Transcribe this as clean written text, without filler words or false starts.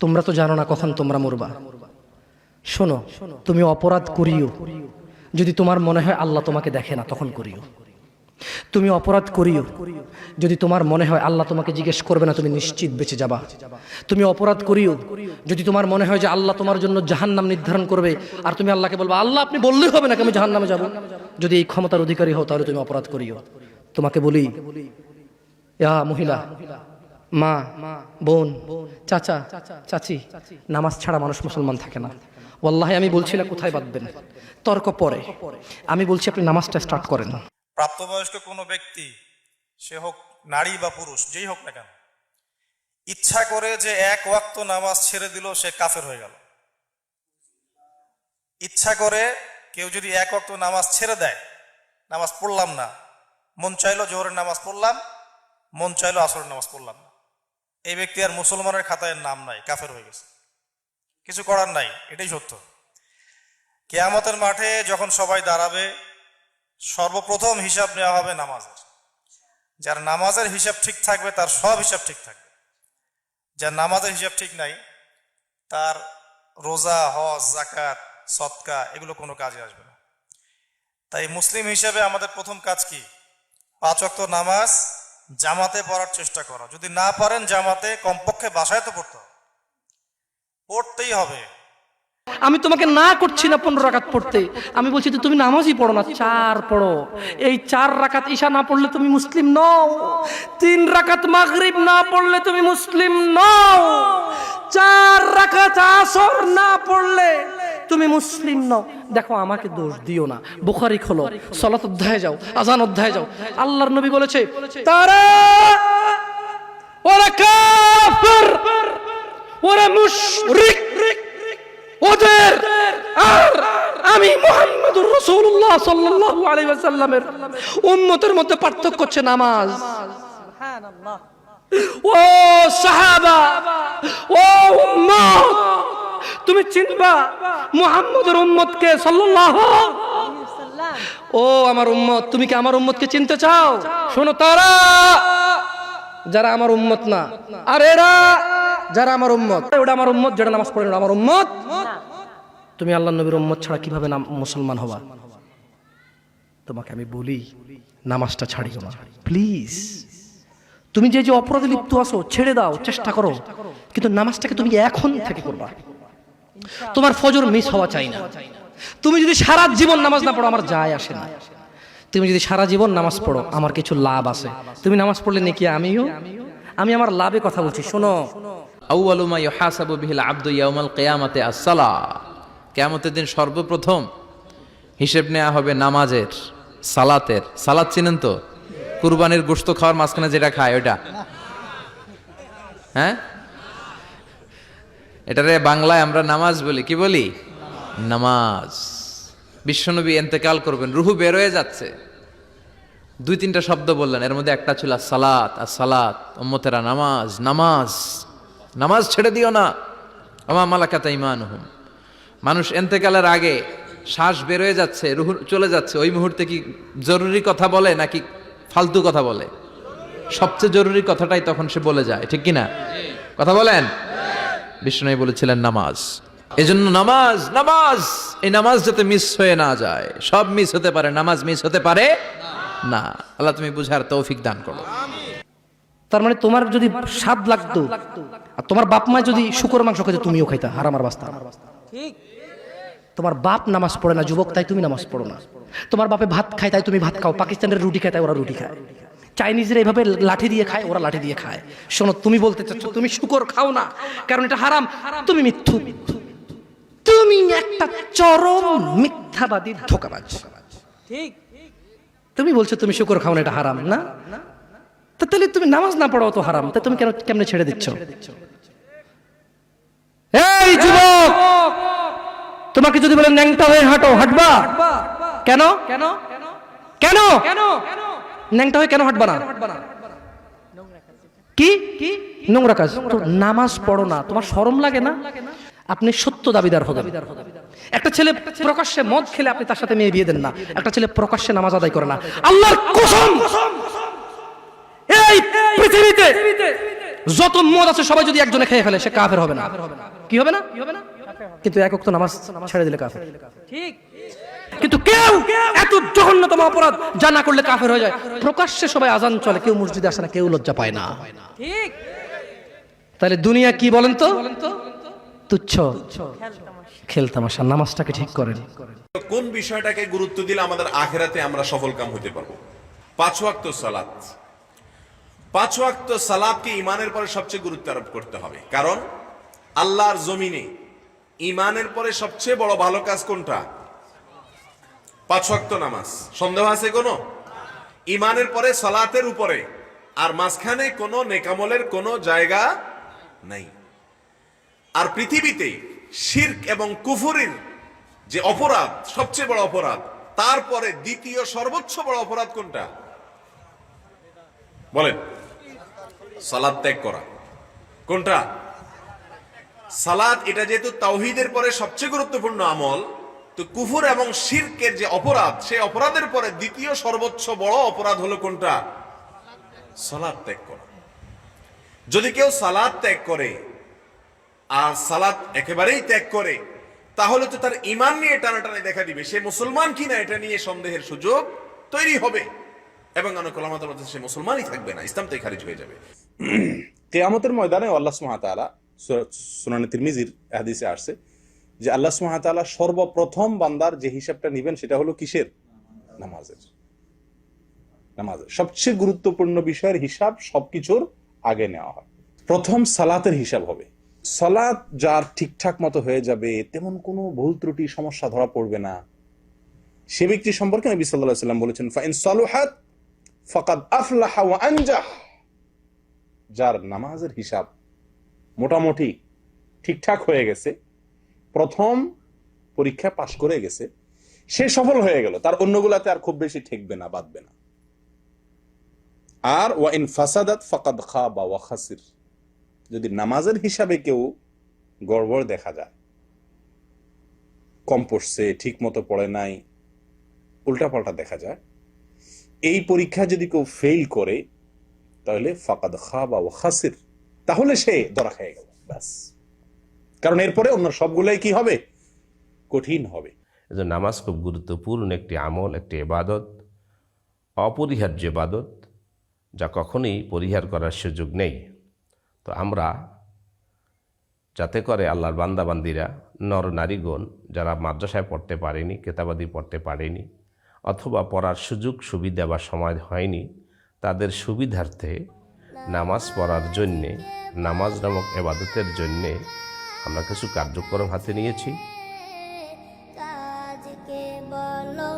তোমরা তো জানো না কখন তোমরা মরবা। শোনো, তুমি অপরাধ করিও যদি তোমার মনে হয় আল্লাহ তোমাকে দেখে না, তখন করিও। তুমি অপরাধ করিও যদি তোমার মনে হয় আল্লাহ তোমাকে জিজ্ঞেস করবে না, তুমি নিশ্চিত বেঁচে যাবা। তুমি অপরাধ করিও যদি তোমার মনে হয় যে আল্লাহ তোমার জন্য জাহান্নাম নির্ধারণ করবে, আর তুমি আল্লাহকে বলবা আল্লাহ আপনি বললেই হবে নাকি আমি জাহান্নামে যাব। যদি এই ক্ষমতার অধিকারী হও তাহলে তুমি অপরাধ করিও। তোমাকে বলি, মহিলা, মা, বোন, চাচা, চাচি, নামাজ ছাড়া মানুষ মুসলমান থাকে না। ওয়াল্লাহি আমি বলছি না কোথায় বাঁধবেন, তর্ক পরে। আমি বলছি আপনি নামাজটা স্টার্ট করেন। প্রাপ্তবয়স্ক কোনো ব্যক্তি, সে হোক নারী বা পুরুষ, যেই হোক না কেন, ইচ্ছা করে যে এক ওয়াক্ত নামাজ ছেড়ে দিল, সে কাফের হয়ে গেল। ইচ্ছা করে কেউ যদি এক ওয়াক্ত নামাজ ছেড়ে দেয়, নামাজ পড়লাম না, মন চাইলো জোহরের নামাজ পড়লাম, মন চাইলো আসরের নামাজ পড়লাম না, এই ব্যক্তি আর মুসলমানের খাতায় নাম নাই, কাফের হয়ে গেছে। কিছু করার নাই, এটাই সত্য। কিয়ামতের মাঠে যখন সবাই দাঁড়াবে, সর্বপ্রথম হিসাব নেওয়া হবে নামাজের। যার নামাজের হিসাব ঠিক থাকবে তার সব হিসাব ঠিক থাকবে। যার নামাজের হিসাব ঠিক নাই, তার রোজা, হজ, যাকাত, সদকা এগুলো কোনো কাজে আসবে না। তাই মুসলিম হিসেবে আমাদের প্রথম কাজ কি? 5 ওয়াক্ত নামাজ জামাতে পড়ার চেষ্টা করা। যদি না পারেন জামাতে, কমপক্ষে বাসায় তো পড়তেই হবে। আমি তোমাকে না করছি না 15 রাকাত পড়তে, আমি বলছি তুমি নামাজই পড়ো না, 4 পড়ো। এই 4 রাকাত ঈশা না পড়লে তুমি মুসলিম নও, 3 রাকাত মাগরিব না পড়লে তুমি মুসলিম নও, 4 রাকাত আসর না পড়লে তুমি মুসলিম নও। দেখো আমাকে দোষ দিও না, বুখারী খোলো, সালাত অধ্যায়ে যাও, আযান অধ্যায়ে যাও। আল্লাহর নবী বলেছে তারা ওরা কাফির, ওরা মুশরিক, ওদের আর আমি মুহাম্মদুর রাসূলুল্লাহ সাল্লাল্লাহু আলাইহি ওয়াসাল্লামের উম্মতের মধ্যে পার্থক্য হচ্ছে নামাজ। সুবহানাল্লাহ। ও সাহাবা, ও উম্মত, তুমি চিনবা মুহাম্মদের উম্মতকে সাল্লাল্লাহু আলাইহি ওয়াসাল্লাম। ও আমার উম্মত, তুমি কি আমার উম্মতকে চিনতে চাও? শোনো, তারা যারা আমার উম্মত না, আর এরা যারা আমার উম্মত। ওটা আমার উম্মত যেটা নামাজ পড়ে না, আমার উম্মত। তুমি আল্লাহর নবীর উম্মত ছাড়া কিভাবে মুসলমান হবা? তোমাকে আমি বলি নামাজটা ছাড়িও না প্লিজ। তুমি যে অপরাধে লিপ্ত আছো ছেড়ে দাও, চেষ্টা করো, কিন্তু নামাজটাকে তুমি এখন থেকে করবা। তোমার ফজর মিস হওয়া চাই না। তুমি যদি সারা জীবন নামাজ না পড়ো আমার যায় আসে না। তুমি যদি সারা জীবন নামাজ পড়ো আমার কিছু লাভ আছে। তুমি নামাজ পড়লে নাকি আমি আমার লাভে কথা বলছি। শোনো, আউয়ালু মা ইউহাসাবু বিহিল আবদু ইয়াউমাল কিয়ামাতি আস-সালাহ। কিয়ামতের দিন সর্বপ্রথম হিসেব নেওয়া হবে নামাজের, সালাতের। সালাত চিনেন তো? কুরবানির গোশত খাওয়ার মাঝখানে যেটা খায় ওটা, হ্যাঁ, এটারে বাংলায় আমরা নামাজ বলি। কি বলি? নামাজ। বিশ্বনবী ইন্তেকাল করবেন, রুহু বের হয়ে যাচ্ছে, 2-3টা শব্দ বললেন, এর মধ্যে একটা ছিল সালাত। আর সালাত, উম্মতেরা নামাজ, নামাজ, নামাজ ছেড়ে দিও না। ওমা মালাকাত আইমানুহুম। মানুষ ইন্তেকালের আগে শ্বাস বের হয়ে যাচ্ছে, রুহু চলে যাচ্ছে, ওই মুহূর্তে কি জরুরি কথা বলে নাকি ফালতু কথা বলে? সবচেয়ে জরুরি কথাটাই তখন সে বলে যায়, ঠিক কিনা? কথা বলেন। বিষ্ণু বলেছিলেন নামাজ। এজন্য নামাজ, নামাজ, এই নামাজ যাতে মিস হয়ে না যায়। সব মিস হতে পারে, নামাজ মিস হতে পারে না। আল্লাহ তুমি বুঝার তৌফিক দান করো। তার মানে তোমার যদি স্বাদ লাগতো আর তোমার বাপ মা যদি শুকর মাংস খেতে, তুমিও খাইতা, হারাম আর বাস্তা। ঠিক। তোমার বাপ নামাজ পড়ে না যুবক, তাই তুমি নামাজ পড়ো না। তোমার বাপে ভাত খায় তাই তুমি ভাত খাও, পাকিস্তানের রুটি খায় তাই ওরা রুটি খায়, চাইনিজরা এইভাবে লাঠি দিয়ে খায়, ওরা লাঠি দিয়ে খায়। শোনো, তুমি বলতে চাচ্ছ তুমি শুকর খাও না কারণ এটা হারাম, তুমি মিথ্যু, তুমি একটা চরম মিথ্যাবাদী, ধোঁকাবাজ। ঠিক। তুমি বলছো তুমি শুকর খাও না, এটা হারাম না? তাহলে তুমি নামাজ না পড়াও তো হারাম, তা তুমি কেমনে ছেড়ে দিচ্ছ? এই যুবক, তোমাকে যদি বলে ন্যাংটা হয়ে হাঁটো, হাঁটবা কেন? কেন কেন ন্যাংটা হয়ে কেন হাঁটবা না? কি নোংরা কাজ? নামাজ পড়ো না, তোমার শরম লাগে না? আপনি সত্য দাবিদার হবেন। একটা ছেলে প্রকাশ্যে মদ খেলে আপনি তার সাথে মেয়ে বিয়ে দেন না। একটা ছেলে প্রকাশ্যে নামাজ আদায় করে না। আল্লাহর কসম, এই পৃথিবীতে যত মদ আছে সবাই যদি একজনে খেয়ে ফেলে সে কাফের হবে না। কি হবে না? কিন্তু এক ওয়াক্ত নামাজ ছেড়ে দিলে কাফের। ঠিক। কিন্তু কেউ এত জঘন্যতম অপরাধ যা না করলে কাফের হয়ে যায়। প্রকাশ্যে সবাই আজান চলে, কেউ মসজিদে আসে না, কেউ লজ্জা পায় না। ঠিক। তাহলে দুনিয়া কি বলেন তো? তুচ্ছ খেলতামাশা। নামাজটাকে ঠিক করেন। কোন বিষয়টাকে গুরুত্ব দিলে আমাদের আখেরাতে আমরা সফল কাম হতে পারবো? 5 ওয়াক্ত সালাত। 5 ওয়াক্ত সালাতকে ইমানের পরে সবচেয়ে গুরুত্ব আরোপ করতে হবে, কারণ আল্লাহর জমিনে ইমানের পরে সবচেয়ে বড় ভালো কাজ কোনটা? 5 ওয়াক্ত নামাজ। সন্দেহ আছে কোনো? ইমানের পরে সালাতের উপরে আর মাঝখানে কোনো নেকামলের কোনো জায়গা নাই। আর পৃথিবীতে শিরক এবং কুফরির যে অপরাধ, সবচেয়ে বড় অপরাধ, তারপরে দ্বিতীয় সর্বোচ্চ বড় অপরাধ কোনটা বলেন? সালাত ত্যাগ করা। কোনটা? সালাত। এটা যেহেতু তাওহীদের পরে সবচেয়ে গুরুত্বপূর্ণ আমল, তো কুফর এবং শিরকের যে অপরাধ, সেই অপরাধের পরে দ্বিতীয় সর্বোচ্চ বড় অপরাধ হলো কোনটা? সালাত ত্যাগ করা। যদি কেউ সালাত ত্যাগ করে আর সালাত একেবারেই ত্যাগ করে, তাহলে তো তার ঈমান নিয়ে টানাটানি দেখা দিবে। সে মুসলমান কিনা এটা নিয়ে সন্দেহের সুযোগ তৈরি হবে, এবং অনেক ওলামাদের মধ্যে সে মুসলমানই থাকবে না, ইসলাম থেকে খারিজ হয়ে যাবে। কিয়ামতের ময়দানে আল্লাহ সুবহানাহু ওয়া তাআলা, সুনানে তিরমিজির হাদিসে আসছে যে আল্লাহ সুবহানাহু ওয়া তাআলা সর্বপ্রথম বান্দার যে হিসাবটা নেবেন সেটা হলো কিসের? নামাজের। নামাজের সবচেয়ে গুরুত্বপূর্ণ বিষয়ের হিসাব সবকিছুর আগে নেওয়া হয়। প্রথম সালাতের হিসাব হবে। সালাত যার ঠিকঠাক মতো হয়ে যাবে, তেমন কোনো ভুল ত্রুটি সমস্যা ধরা পড়বে না, সে ব্যক্তি সম্পর্কে নবী সাল্লাল্লাহু আলাইহি ওয়াসাল্লাম বলেছেন, ফাইন সালুহাত ফাকাদ আফলাহা ওয়া আনজাহ। যার নামাজের হিসাব মোটামুটি ঠিকঠাক হয়ে গেছে, প্রথম পরীক্ষা পাশ করে গেছে, সে সফল হয়ে গেল, তার অন্যগুলাতে আর খুব বেশি ঠেকবে না, বাঁধবে না। আর ওয়া ইন ফাসাদাত ফাকাদ খাবা ওয়া খাসির। যদি নামাজের হিসাবে কেউ গড়বড় দেখা যায়, কম পড়ছে, ঠিক মতো পড়ে নাই, উল্টাপাল্টা দেখা যায়, এই পরীক্ষা যদি কেউ ফেল করে, তাহলে ফাকাদ খাবা ওয়া খাসির, তাহলে সে ধরা খেয়ে গেল, ব্যাস। কারণ এরপরে অন্য সবগুলাই কি হবে? কঠিন হবে। এজন্য নামাজ খুব গুরুত্বপূর্ণ একটি আমল, একটি ইবাদত, অপরিহার্য ইবাদত, যা কখনোই পরিহার করার সুযোগ নেই। তো আমরা যাতে করে আল্লাহর বান্দাবান্দিরা, নর নারীগণ যারা মাদ্রাসায় পড়তে পারেনি, কেতাবাদি পড়তে পারেনি, অথবা পড়ার সুযোগ সুবিধা বা সময় হয়নি, তাদের সুবিধার্থে নামাজ পড়ার জন্যে, নামাজ নামক ইবাদতের জন্যে আমরা কিছু কার্যক্রম হাতে নিয়েছি। কাজকে বলো